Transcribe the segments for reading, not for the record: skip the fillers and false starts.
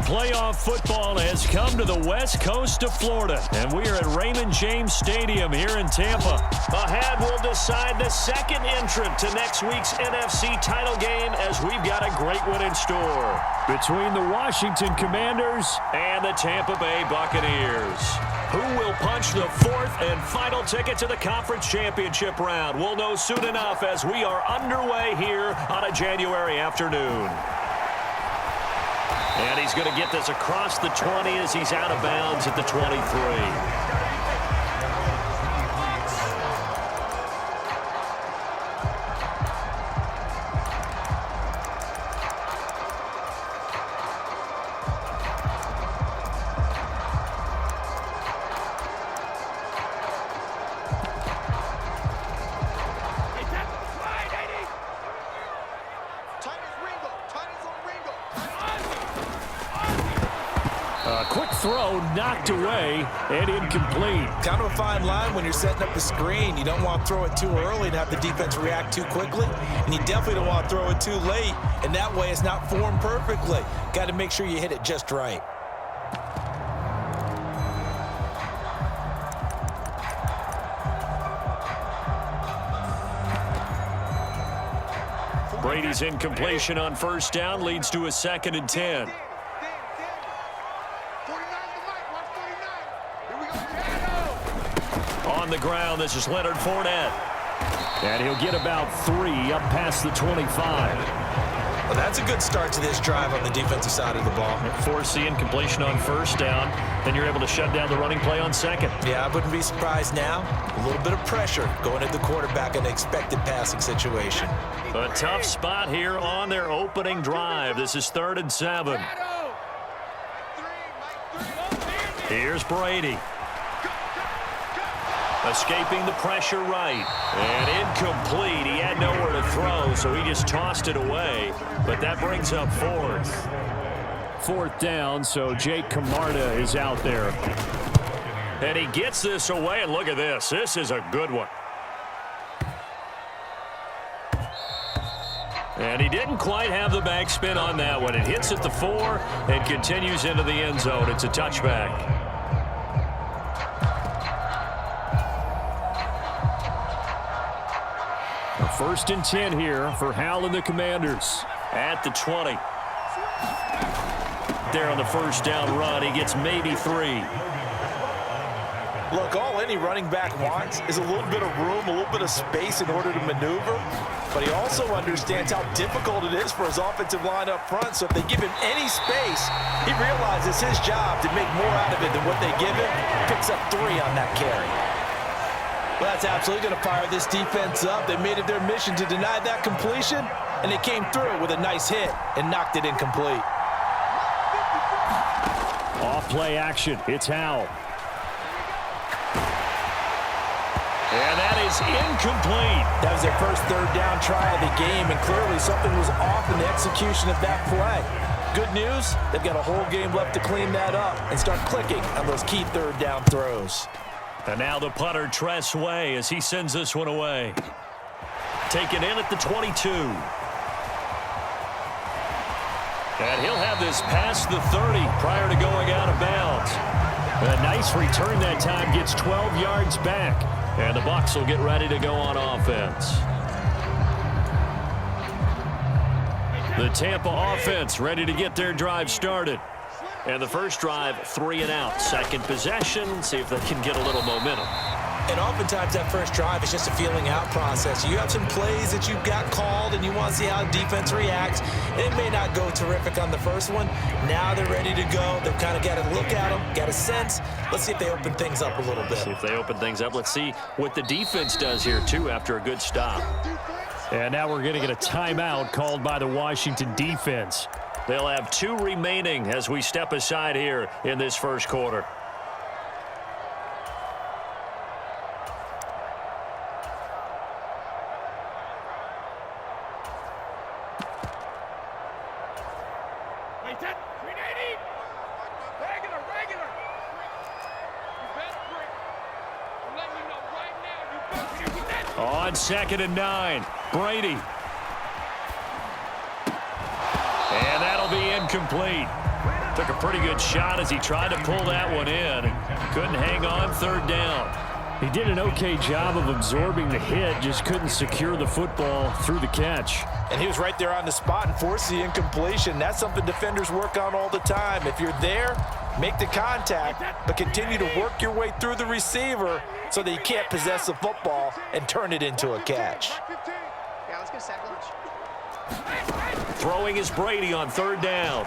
Playoff football has come to the west coast of Florida, and we are at Raymond James Stadium here in Tampa. Ahead, we'll decide the second entrant to next week's NFC title game as we've got a great one in store between the Washington Commanders and the Tampa Bay Buccaneers. Who will punch the fourth and final ticket to the conference championship round? We'll know soon enough as we are underway here on a January afternoon. And he's going to get this across the 20 as he's out of bounds at the 23. Quick throw knocked away and incomplete. Kind of a fine line when you're setting up the screen. You don't want to throw it too early and have the defense react too quickly. And you definitely don't want to throw it too late. And that way it's not formed perfectly. Got to make sure you hit it just right. Brady's incompletion on first down leads to a 2nd and 10. On the ground, this is Leonard Fournette. And he'll get about 3 up past the 25. Well, that's a good start to this drive on the defensive side of the ball. Force the incompletion on first down. Then you're able to shut down the running play on second. Yeah, I wouldn't be surprised now. A little bit of pressure going at the quarterback in an expected passing situation. A tough spot here on their opening drive. This is 3rd and 7. Here's Brady. Escaping the pressure right. And incomplete. He had nowhere to throw, so he just tossed it away. But that brings up 4th. 4th down, so Jake Camarda is out there. And he gets this away, and look at this. This is a good one. And he didn't quite have the backspin on that one. It hits at the 4 and continues into the end zone. It's a touchback. A 1st and 10 here for Hal and the Commanders. At the 20. There on the first down run, he gets maybe 3. Look, all any running back wants is a little bit of room, a little bit of space in order to maneuver. But he also understands how difficult it is for his offensive line up front. So if they give him any space, he realizes his job to make more out of it than what they give him. Picks up 3 on that carry. Well, that's absolutely going to fire this defense up. They made it their mission to deny that completion, and they came through with a nice hit and knocked it incomplete. Off-play action. It's Howell. And that is incomplete. That was their first 3rd down try of the game, and clearly something was off in the execution of that play. Good news, they've got a whole game left to clean that up and start clicking on those key 3rd down throws. And now the punter, Tress Way, as he sends this one away. Taken in at the 22. And he'll have this past the 30 prior to going out of bounds. A nice return that time, gets 12 yards back. And the Bucs will get ready to go on offense. The Tampa offense ready to get their drive started. And the first drive, 3 and out. Second possession, see if they can get a little momentum. And oftentimes that first drive is just a feeling out process. You have some plays that you've got called and you want to see how defense reacts. It may not go terrific on the first one. Now they're ready to go. They've kind of got to look at them, got a sense. Let's see if they open things up a little bit. See if they open things up. Let's see what the defense does here, too, after a good stop. And now we're going to get a timeout called by the Washington defense. They'll have 2 remaining as we step aside here in this first quarter. On 2nd and 9, Brady. And that'll be incomplete. Took a pretty good shot as he tried to pull that one in. Couldn't hang on third down. He did an okay job of absorbing the hit, just couldn't secure the football through the catch. And he was right there on the spot and forced the incompletion. That's something defenders work on all the time. If you're there, make the contact, but continue to work your way through the receiver so that you can't possess the football and turn it into a catch. Throwing is Brady on third down.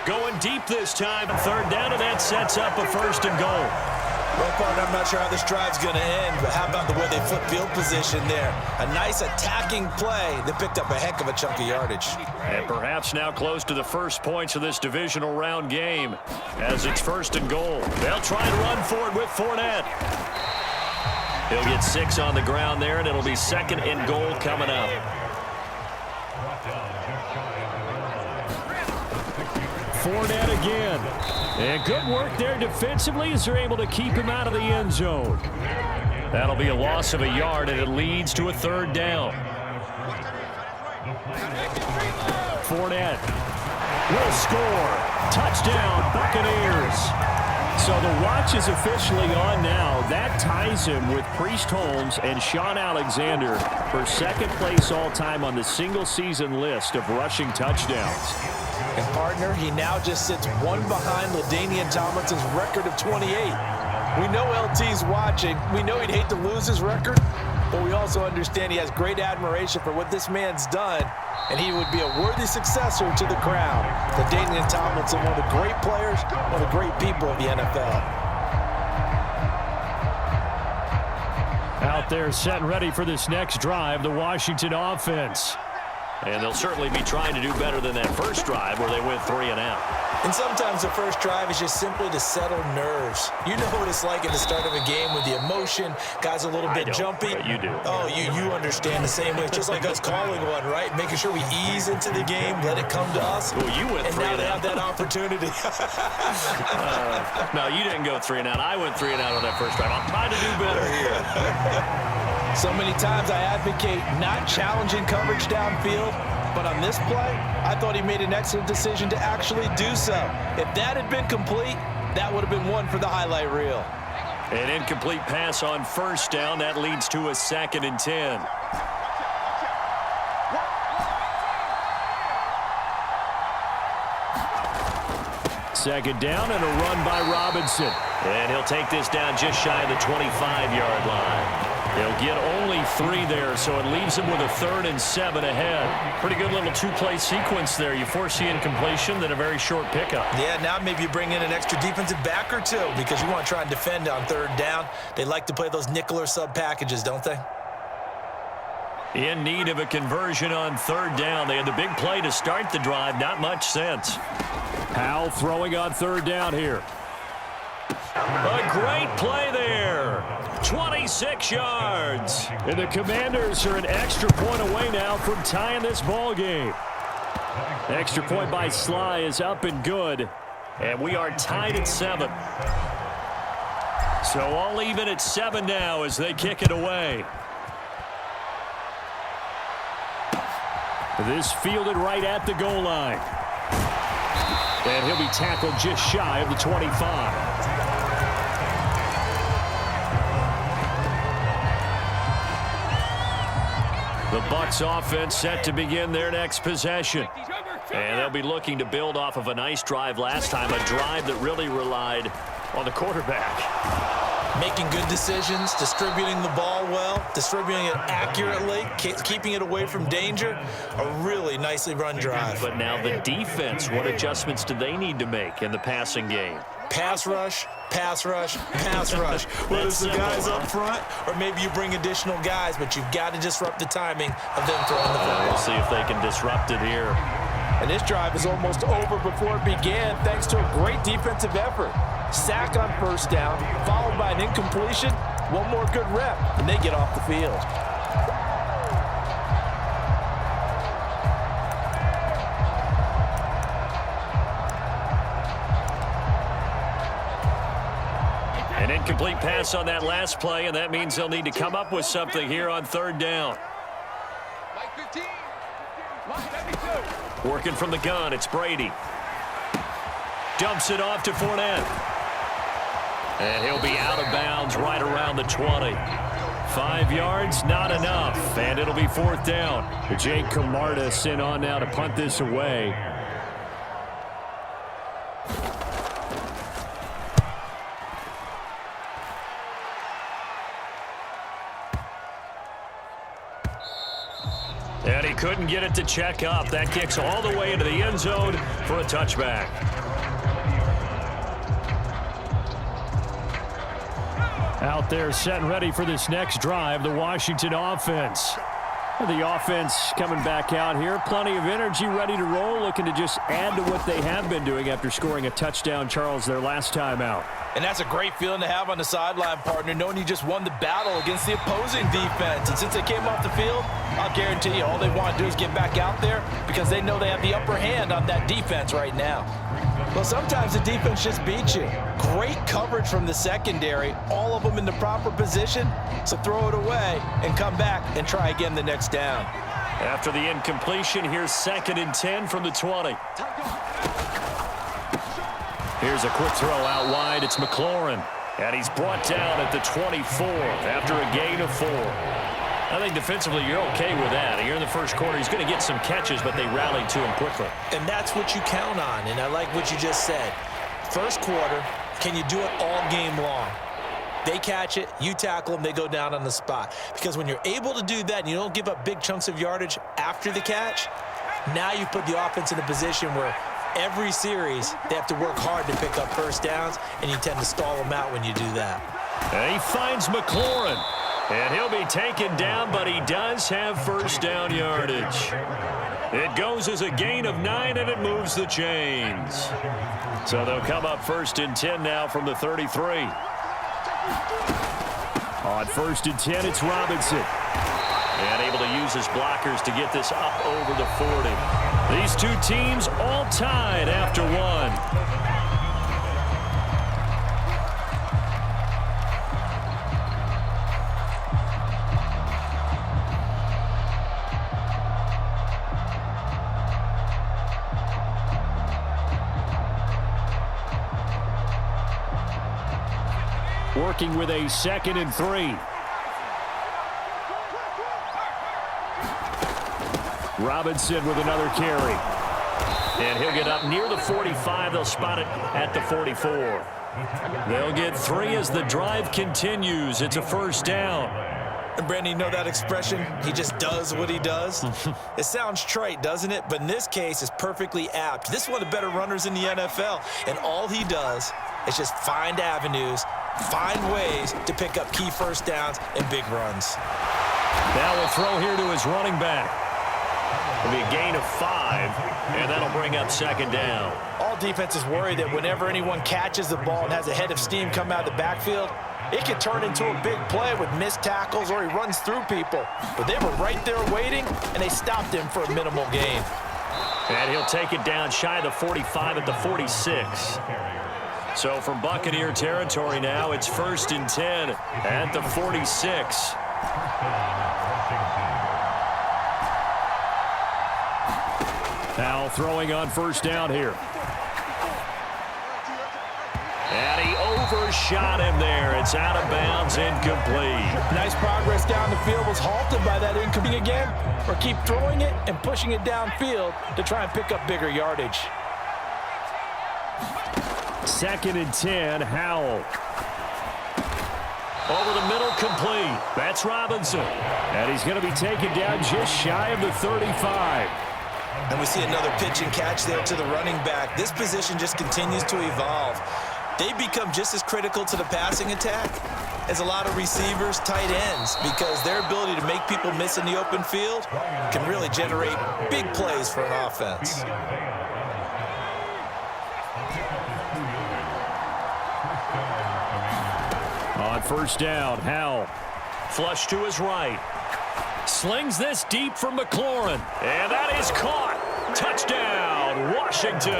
Going deep this time. Third down, and that sets up a first and goal. Well, partner, I'm not sure how this drive's going to end, but how about the way they flip field position there? A nice attacking play that picked up a heck of a chunk of yardage. And perhaps now close to the first points of this divisional round game as it's first and goal. They'll try and run for it with Fournette. He'll get 6 on the ground there, and it'll be second and goal coming up. Fournette again. And good work there defensively as they're able to keep him out of the end zone. That'll be a loss of a yard, and it leads to a third down. Fournette will score. Touchdown, Buccaneers. So the watch is officially on now. That ties him with Priest Holmes and Sean Alexander for second place all-time on the single-season list of rushing touchdowns. And, partner, he now just sits one behind LaDainian Tomlinson's record of 28. We know LT's watching. We know he'd hate to lose his record, but we also understand he has great admiration for what this man's done, and he would be a worthy successor to the crown. LaDainian Tomlinson, one of the great players, one of the great people of the NFL. Out there set and ready for this next drive, the Washington offense. And they'll certainly be trying to do better than that first drive where they went 3 and out. And sometimes the first drive is just simply to settle nerves. You know what it's like at the start of a game with the emotion. Guys a little bit jumpy. But you do. Oh, you understand the same way. It's just like us calling one, right? Making sure we ease into the game, let it come to us. Well, you went 3 and out. And now they have that opportunity. No, you didn't go 3 and out. I went 3 and out on that first drive. I'll try to do better here. So many times I advocate not challenging coverage downfield, but on this play, I thought he made an excellent decision to actually do so. If that had been complete, that would have been one for the highlight reel. An incomplete pass on first down. That leads to a 2nd and 10. Second down and a run by Robinson. And he'll take this down just shy of the 25-yard line. They'll get only 3 there, so it leaves them with a 3rd and 7 ahead. Pretty good little 2-play sequence there. You force the incompletion, then a very short pickup. Yeah, now maybe you bring in an extra defensive back or two because you want to try and defend on 3rd down. They like to play those nickel or sub packages, don't they? In need of a conversion on 3rd down. They had the big play to start the drive. Not much sense. Powell throwing on 3rd down here. A great play there. 26 yards. And the Commanders are an extra point away now from tying this ball game. Extra point by Sly is up and good. And we are tied at 7. So all even at 7 now as they kick it away. This fielded right at the goal line. And he'll be tackled just shy of the 25. The Bucs offense set to begin their next possession. And they'll be looking to build off of a nice drive last time, a drive that really relied on the quarterback. Making good decisions, distributing the ball well, distributing it accurately, keeping it away from danger. A really nicely run drive. But now the defense, what adjustments do they need to make in the passing game? Pass rush, pass rush, pass rush. Whether it's the guys up front or maybe you bring additional guys, but you've got to disrupt the timing of them throwing the football. We'll see if they can disrupt it here. And this drive is almost over before it began thanks to a great defensive effort. Sack on first down, followed by an incompletion. One more good rep, and they get off the field. An incomplete pass on that last play, and that means they'll need to come up with something here on 3rd down. Working from the gun, it's Brady. Dumps it off to Fournette. And he'll be out of bounds right around the 20. 5 yards, not enough. And it'll be 4th down. Jake Camarda sent on now to punt this away. And he couldn't get it to check up. That kicks all the way into the end zone for a touchback. Out there set and ready for this next drive, the Washington offense. The offense coming back out here. Plenty of energy, ready to roll, looking to just add to what they have been doing after scoring a touchdown, Charles, their last time out. And that's a great feeling to have on the sideline, partner, knowing you just won the battle against the opposing defense. And since they came off the field, I'll guarantee you all they want to do is get back out there because they know they have the upper hand on that defense right now. Well, sometimes the defense just beats you. Great coverage from the secondary, all of them in the proper position. So throw it away and come back and try again the next down. After the incompletion, here's 2nd and 10 from the 20. Here's a quick throw out wide. It's McLaurin. And he's brought down at the 24 after a gain of 4. I think defensively you're okay with that. Here in the first quarter, he's going to get some catches, but they rallied to him quickly. And that's what you count on, and I like what you just said. First quarter, can you do it all game long? They catch it, you tackle them, they go down on the spot. Because when you're able to do that and you don't give up big chunks of yardage after the catch, now you put the offense in a position where every series they have to work hard to pick up first downs, and you tend to stall them out when you do that. And he finds McLaurin. And he'll be taken down, but he does have first down yardage. It goes as a gain of 9, and it moves the chains. So they'll come up 1st and 10 now from the 33. On 1st and 10, it's Robinson. And able to use his blockers to get this up over the 40. These two teams all tied after 1. Working with a 2nd and 3. Robinson with another carry. And he'll get up near the 45. They'll spot it at the 44. They'll get 3 as the drive continues. It's a first down. And Brandon, you know that expression? He just does what he does? It sounds trite, doesn't it? But in this case, it's perfectly apt. This is one of the better runners in the NFL. And all he does is just find avenues, find ways to pick up key first downs and big runs. Now we'll throw here to his running back. It'll be a gain of 5, and that'll bring up 2nd down. All defenses worry that whenever anyone catches the ball and has a head of steam come out of the backfield, it can turn into a big play with missed tackles or he runs through people. But they were right there waiting, and they stopped him for a minimal gain. And he'll take it down shy of the 45 at the 46. So from Buccaneer territory now, it's 1st and 10 at the 46. Now throwing on 1st down here. And he overshot him there. It's out of bounds, incomplete. Nice progress down the field, was halted by that incomplete again, or keep throwing it and pushing it downfield to try and pick up bigger yardage. 2nd and 10, Howell. Over the middle, complete. That's Robinson. And he's going to be taken down just shy of the 35. And we see another pitch and catch there to the running back. This position just continues to evolve. They become just as critical to the passing attack as a lot of receivers, tight ends, because their ability to make people miss in the open field can really generate big plays for an offense. On 1st down, Howell. Flush to his right. Slings this deep for McLaurin. And that is caught. Touchdown, Washington.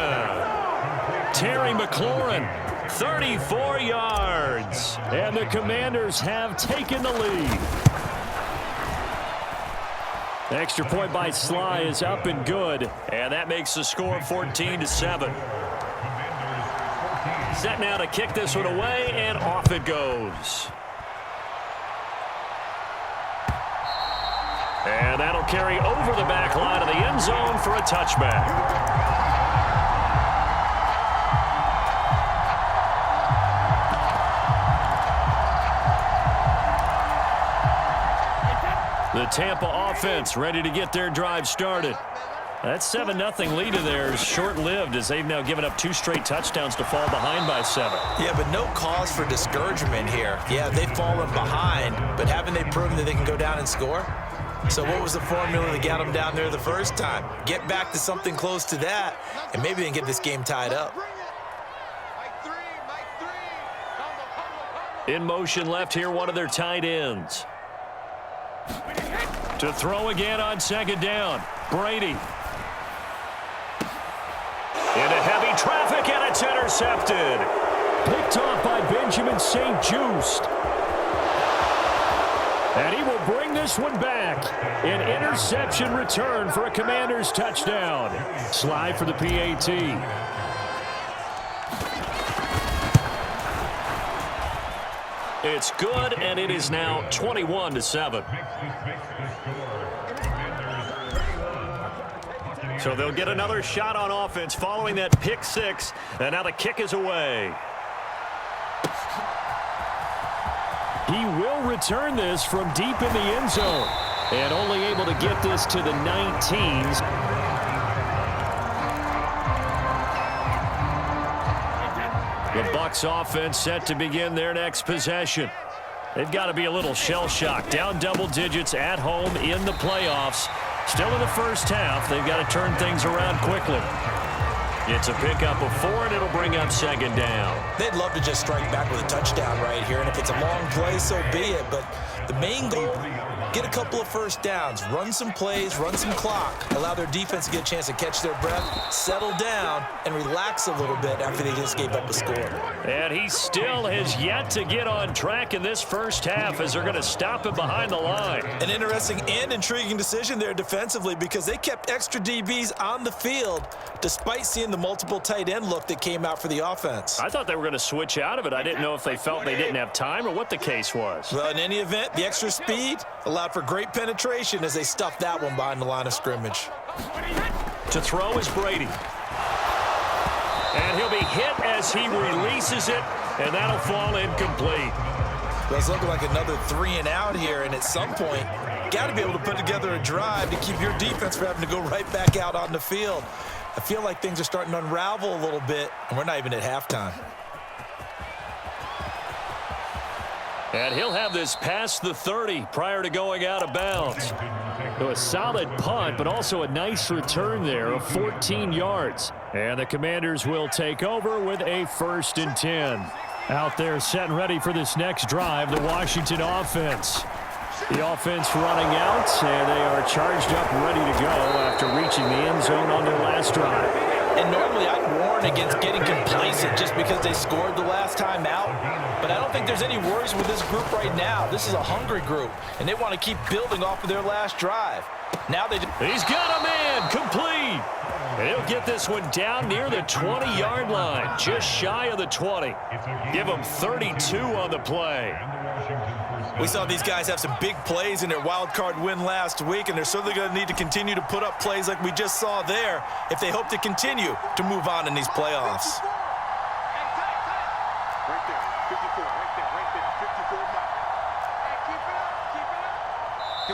Terry McLaurin, 34 yards. And the Commanders have taken the lead. The extra point by Sly is up and good. And that makes the score 14-7. Set now to kick this one away, and off it goes. And that'll carry over the back line of the end zone for a touchback. The Tampa offense ready to get their drive started. That 7-0 lead of theirs short-lived as they've now given up 2 straight touchdowns to fall behind by 7. Yeah, but no cause for discouragement here. Yeah, they've fallen behind, but haven't they proven that they can go down and score? So what was the formula that got them down there the first time? Get back to something close to that, and maybe they can get this game tied up. In motion left here, one of their tight ends. To throw again on second down. Brady. Into heavy traffic, and it's intercepted. Picked off by Benjamin St-Juste. And he will bring this one back. An interception return for a Commanders touchdown. Slide for the PAT. It's good, and it is now 21-7. So they'll get another shot on offense following that pick 6, and now the kick is away. He will return this from deep in the end zone, and only able to get this to the 19s. The Bucs offense set to begin their next possession. They've got to be a little shell-shocked. Down double digits at home in the playoffs. Still in the first half, they've got to turn things around quickly. It's a pickup of 4, and it'll bring up second down. They'd love to just strike back with a touchdown right here, and if it's a long play, so be it. But the main goal, get a couple of first downs, run some plays, run some clock, allow their defense to get a chance to catch their breath, settle down, and relax a little bit after they just gave up a score. And he still has yet to get on track in this first half as they're going to stop him behind the line. An interesting and intriguing decision there defensively because they kept extra DBs on the field despite seeing the multiple tight end look that came out for the offense. I thought they were going to switch out of it. I didn't know if they felt they didn't have time or what the case was. Well, in any event, the extra speed allowed for great penetration as they stuffed that one behind the line of scrimmage. To throw is Brady. And he'll be hit as he releases it, and that'll fall incomplete. Well, it's looking like another 3 and out here, and at some point, got to be able to put together a drive to keep your defense from having to go right back out on the field. I feel like things are starting to unravel a little bit, and we're not even at halftime. And he'll have this past the 30 prior to going out of bounds. So a solid punt, but also a nice return there of 14 yards. And the Commanders will take over with a 1st and 10. Out there set and ready for this next drive, the Washington offense. The offense running out, and they are charged up ready to go after reaching the end zone on their last drive. And normally I'd warn against getting complacent just because they scored the last time out. But I don't think there's any worries with this group right now. This is a hungry group, and they want to keep building off of their last drive. Now He's got a man, complete. And he'll get this one down near the 20-yard line, just shy of the 20. Give him 32 on the play. We saw these guys have some big plays in their wild card win last week, and they're certainly going to need to continue to put up plays like we just saw there if they hope to continue to move on in these playoffs.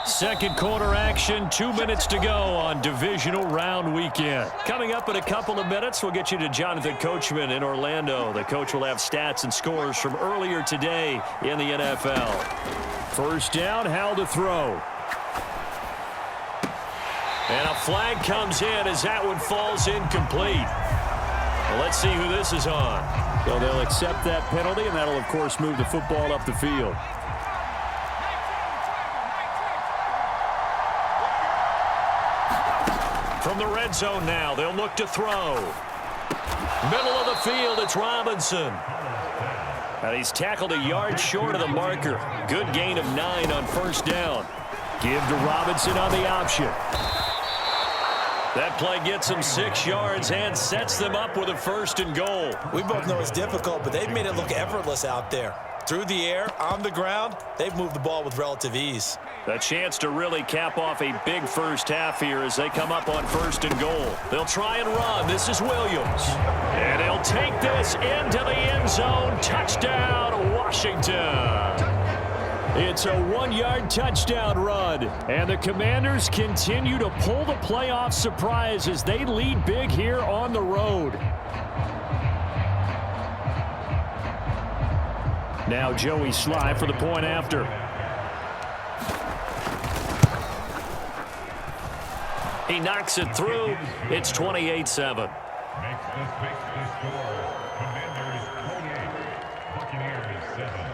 Second quarter action, 2 minutes to go on divisional round weekend. Coming up in a couple of minutes, we'll get you to Jonathan Coachman in Orlando. The coach will have stats and scores from earlier today in the NFL. First down, Hal to throw. And a flag comes in as that one falls incomplete. Well, let's see who this is on. So they'll accept that penalty, and that'll, of course, move the football up the field. From the red zone now, they'll look to throw. Middle of the field, it's Robinson. And he's tackled a yard short of the marker. Good gain of 9 on first down. Give to Robinson on the option. That play gets them 6 yards and sets them up with a 1st and goal. We both know it's difficult, but they've made it look effortless out there. Through the air, on the ground, they've moved the ball with relative ease. A chance to really cap off a big first half here as they come up on 1st and goal. They'll try and run. This is Williams. And he'll take this into the end zone. Touchdown, Washington. It's a 1-yard touchdown run. And the Commanders continue to pull the playoff surprise as they lead big here on the road. Now Joey Sly for the point after. He knocks it through. It's 28-7. Makes the score. Commanders 28, Buccaneers 7.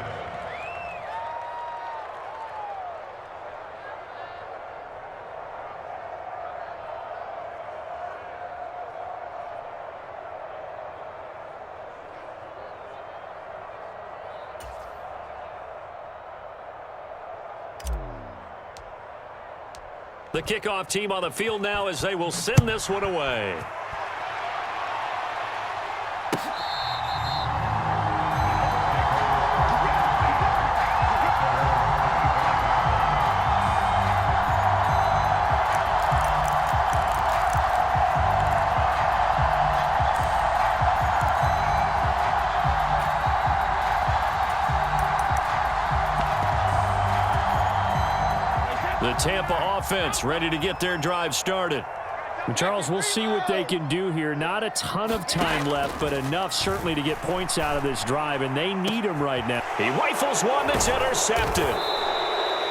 The kickoff team on the field now as they will send this one away. The Tampa offense ready to get their drive started. Charles, we'll see what they can do here. Not a ton of time left, but enough certainly to get points out of this drive, and they need them right now. He rifles one that's intercepted.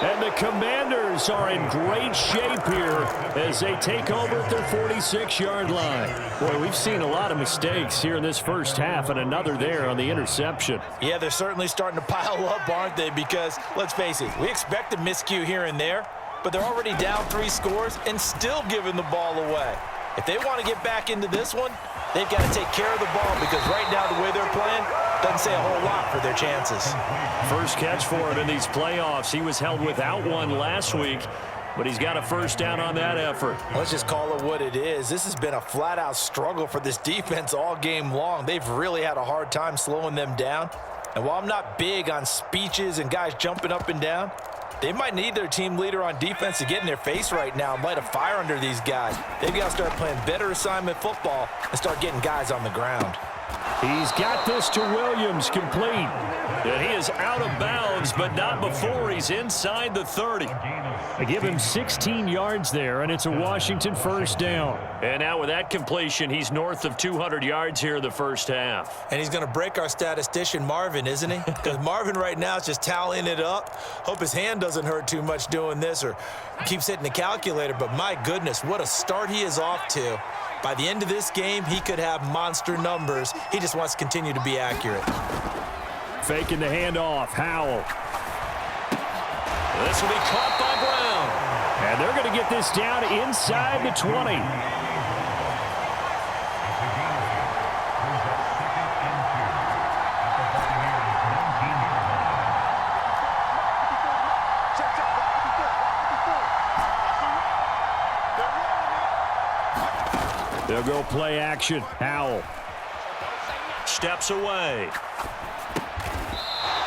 And the Commanders are in great shape here as they take over at their 46-yard line. Boy, we've seen a lot of mistakes here in this first half, and another there on the interception. Yeah, they're certainly starting to pile up, aren't they? Because, let's face it, we expect a miscue here and there, but they're already down 3 scores and still giving the ball away. If they want to get back into this one, they've got to take care of the ball because right now the way they're playing doesn't say a whole lot for their chances. First catch for him in these playoffs. He was held without one last week, but he's got a first down on that effort. Let's just call it what it is. This has been a flat-out struggle for this defense all game long. They've really had a hard time slowing them down. And while I'm not big on speeches and guys jumping up and down, they might need their team leader on defense to get in their face right now and light a fire under these guys. They've got to start playing better assignment football and start getting guys on the ground. He's got this to Williams, complete. And he is out of bounds, but not before he's inside the 30. They give him 16 yards there, and it's a Washington first down. And now with that completion, he's north of 200 yards here in the first half. And he's going to break our statistician, Marvin, isn't he? Because Marvin right now is just tallying it up. Hope his hand doesn't hurt too much doing this or keeps hitting the calculator. But my goodness, what a start he is off to. By the end of this game, he could have monster numbers. He just wants to continue to be accurate. Faking the handoff, Howell. This will be caught by Brown. And they're going to get this down inside the 20. They'll go play action. Howell. Steps away.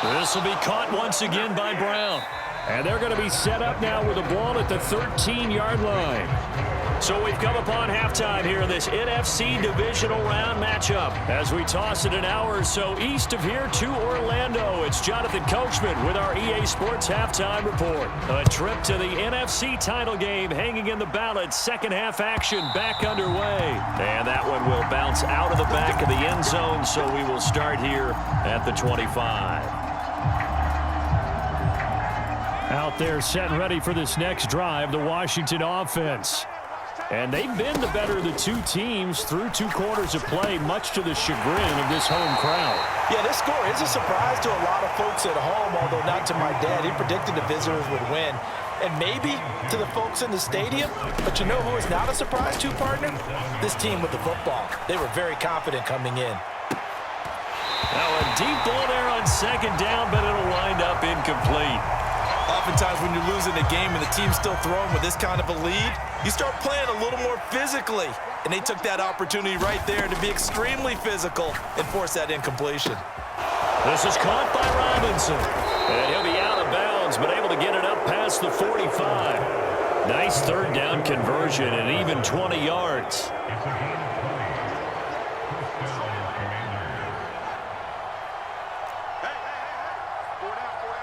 This will be caught once again by Brown. And they're going to be set up now with the ball at the 13-yard line. So we've come upon halftime here in this NFC divisional round matchup. As we toss it an hour or so east of here to Orlando, it's Jonathan Coachman with our EA Sports halftime report. A trip to the NFC title game hanging in the balance. Second half action back underway. And that one will bounce out of the back of the end zone, so we will start here at the 25. Out there set and ready for this next drive, the Washington offense. And they've been the better of the two teams through 2 quarters of play, much to the chagrin of this home crowd. Yeah, this score is a surprise to a lot of folks at home, although not to my dad. He predicted the visitors would win. And maybe to the folks in the stadium. But you know who is not a surprise to, partner? This team with the football. They were very confident coming in. Now a deep ball there on second down, but it'll wind up incomplete. Oftentimes when you're losing a game and the team's still throwing with this kind of a lead, you start playing a little more physically. And they took that opportunity right there to be extremely physical and force that incompletion. This is caught by Robinson. And he'll be out of bounds, but able to get it up past the 45. Nice third down conversion and even 20 yards. It's a gain of 20. First down,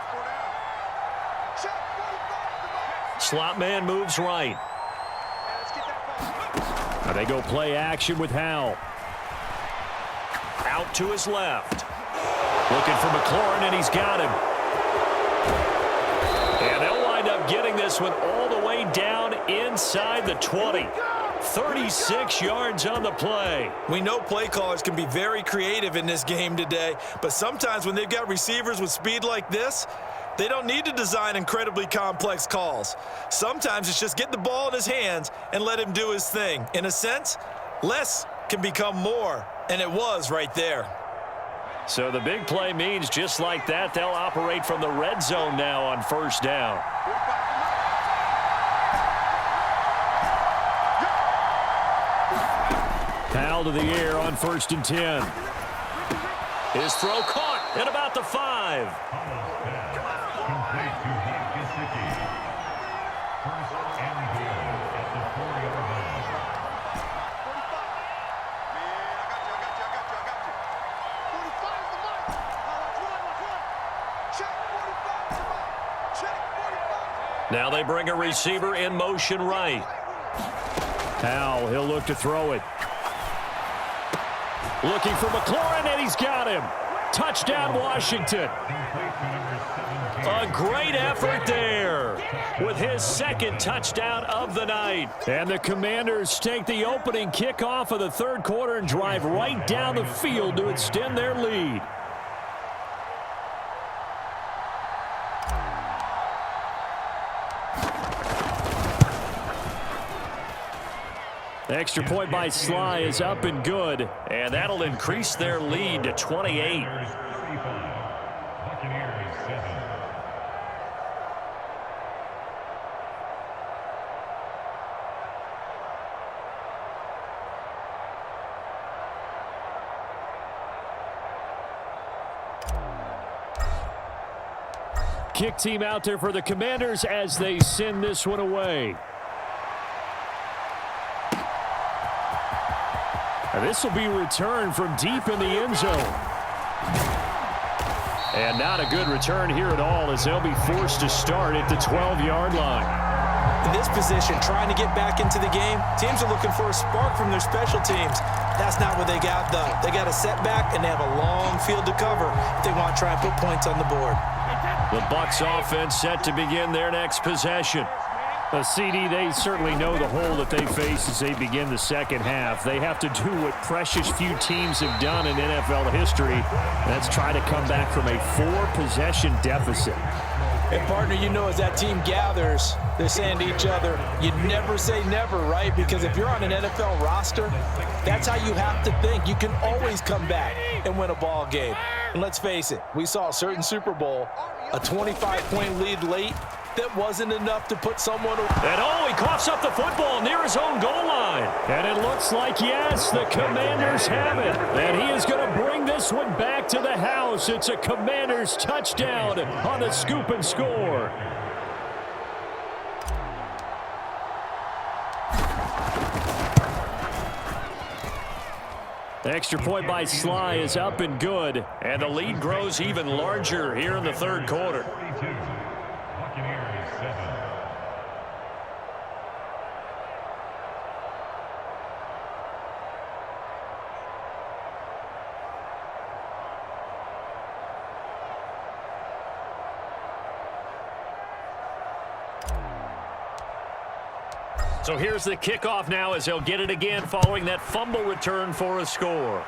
Commanders. Slot man moves right. Now they go play action with Howell. Out to his left. Looking for McLaurin, and he's got him. And they'll wind up getting this one all the way down inside the 20. 36 yards on the play. We know play callers can be very creative in this game today, but sometimes when they've got receivers with speed like this, they don't need to design incredibly complex calls. Sometimes it's just get the ball in his hands and let him do his thing. In a sense, less can become more, and it was right there. So the big play means just like that, they'll operate from the red zone now on first down. Howell to the air on 1st and 10. His throw caught at about the 5. Complete to Gesicki. First and goal at the 4-yard line. Now they bring a receiver in motion right. Howell, he'll look to throw it. Looking for McLaurin, and he's got him. Touchdown, Washington. A great effort there with his second touchdown of the night. And the Commanders take the opening kickoff of the third quarter and drive right down the field to extend their lead. Extra point by Sly is up and good, and that'll increase their lead to 28. Buccaneers 7. Kick team out there for the Commanders as they send this one away. This will be returned from deep in the end zone. And not a good return here at all as they'll be forced to start at the 12-yard line. In this position, trying to get back into the game, teams are looking for a spark from their special teams. That's not what they got, though. They got a setback, and they have a long field to cover if they want to try and put points on the board. The Bucs offense set to begin their next possession. The CD, they certainly know the hole that they face as they begin the second half. They have to do what precious few teams have done in NFL history. That's try to come back from a 4-possession deficit. And, partner, you know as that team gathers, they're saying to each other, you never say never, right? Because if you're on an NFL roster, that's how you have to think. You can always come back and win a ball game. And let's face it, we saw a certain Super Bowl, a 25-point lead late, that wasn't enough to put someone away. And he coughs up the football near his own goal line. And it looks like, yes, the Commanders have it. And he is going to bring this one back to the house. It's a Commanders touchdown on the scoop and score. The extra point by Sly is up and good. And the lead grows even larger here in the third quarter. 42. Buccaneers 7. So here's the kickoff now as they'll get it again following that fumble return for a score.